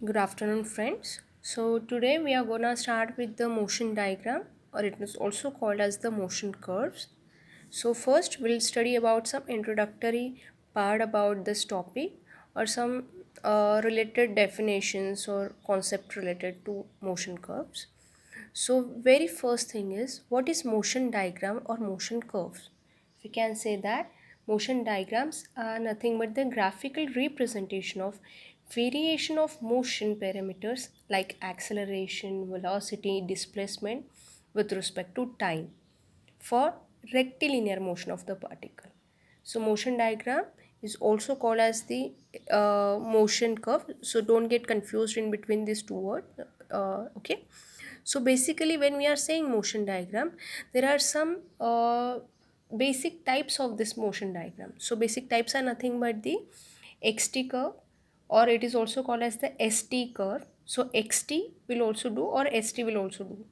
Good afternoon, friends. So, today we are gonna start with the motion diagram, or it is also called as the motion curves. So, first we'll study about some introductory part about this topic or some related definitions or concept related to motion curves. So, very first thing is what is motion diagram or motion curves? We can say that motion diagrams are nothing but the graphical representation of variation of motion parameters like acceleration, velocity, displacement with respect to time for rectilinear motion of the particle. So motion diagram is also called as the motion curve. So don't get confused in between these two words. Okay. So basically when we are saying motion diagram, there are some basic types of this motion diagram. So basic types are nothing but the xt curve, or it is also called as the st curve. So xt will also do or st will also do.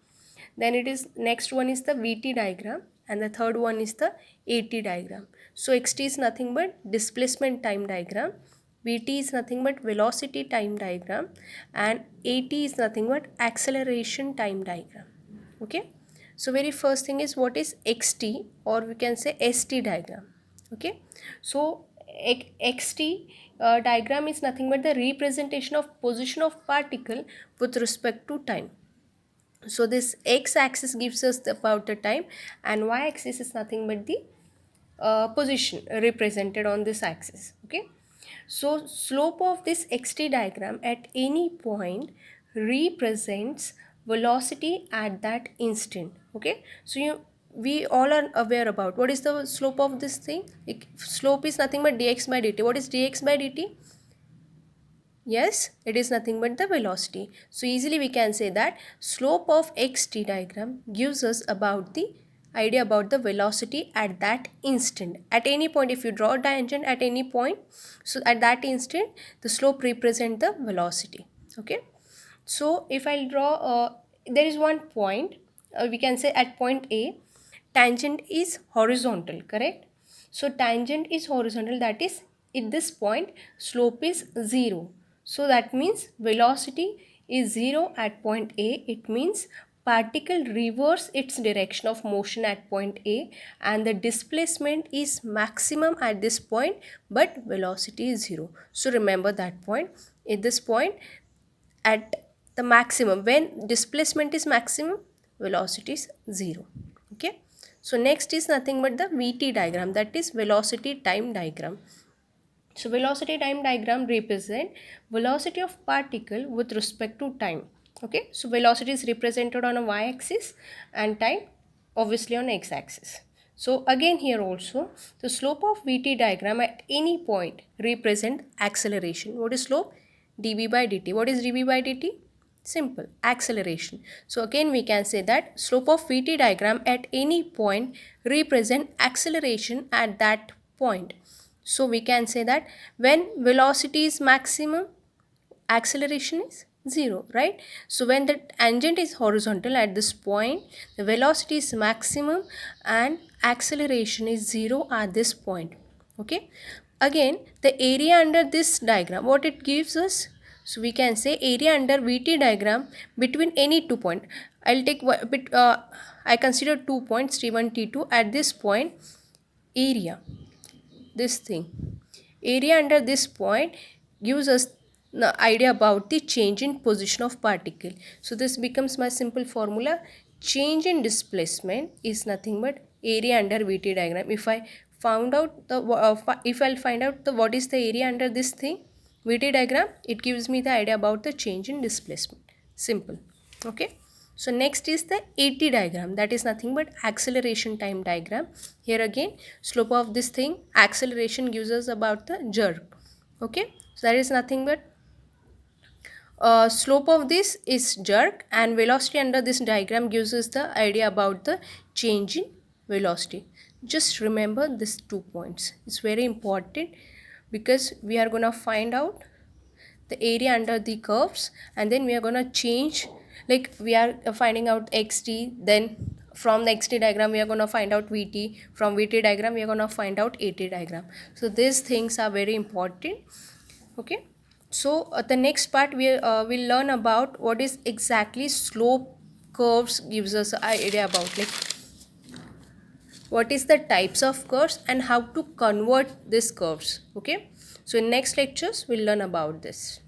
Then it is next one is the vt diagram, and the third one is the at diagram. So xt is nothing but displacement time diagram, vt is nothing but velocity time diagram, and at is nothing but acceleration time diagram. Okay, so very first thing is what is xt, or we can say st diagram. Okay, so xt diagram is nothing but the representation of position of particle with respect to time. So this x-axis gives us about the time, and y-axis is nothing but the position represented on this axis. Okay, so slope of this xt diagram at any point represents velocity at that instant. Okay, so we all are aware about what is the slope of this thing. Slope is nothing but dx by dt. What is dx by dt? Yes, it is nothing but the velocity. So easily we can say that slope of xt diagram gives us about the idea about the velocity at that instant. At any point, if you draw a tangent at any point, so at that instant the slope represent the velocity. Okay, so if I'll draw there is one point, we can say at point A, tangent is horizontal, correct? So tangent is horizontal, that is at this point slope is 0. So that means velocity is 0 at point A. It means particle reverse its direction of motion at point A, and the displacement is maximum at this point, but velocity is 0. So remember that point. At this point, at the maximum, when displacement is maximum, velocity is 0. Okay, so next is nothing but the vt diagram, that is velocity time diagram. So velocity time diagram represent velocity of particle with respect to time. Okay, so velocity is represented on a y-axis and time obviously on x-axis. So again here also the slope of vt diagram at any point represent acceleration. What is slope? dv by dt. What is dv by dt? Simple, acceleration. So again we can say that slope of vt diagram at any point represent acceleration at that point. So we can say that when velocity is maximum, acceleration is 0, right? So when the tangent is horizontal at this point, the velocity is maximum and acceleration is 0 at this point. Okay, again the area under this diagram, what it gives us? So we can say area under vt diagram between any 2 point. I'll take I consider 2 points t1 t2. At this point, area, this thing, area under this point gives us the idea about the change in position of particle. So this becomes my simple formula. Change in displacement is nothing but area under vt diagram. If I found out the if I'll find out the what is the area under this thing vt diagram, it gives me the idea about the change in displacement. Simple. Okay, so next is the at diagram, that is nothing but acceleration time diagram. Here again slope of this thing, acceleration gives us about the jerk. Okay, so that is nothing but slope of this is jerk, and velocity under this diagram gives us the idea about the change in velocity. Just remember these 2 points, it's very important because we are going to find out the area under the curves, and then we are going to change, like we are finding out xt, then from the xt diagram we are going to find out vt, from vt diagram we are going to find out at diagram. So these things are very important. Okay, So the next part we'll learn about what is exactly slope curves, gives us an idea about like what is the types of curves and how to convert these curves. Okay, so in next lectures we'll learn about this.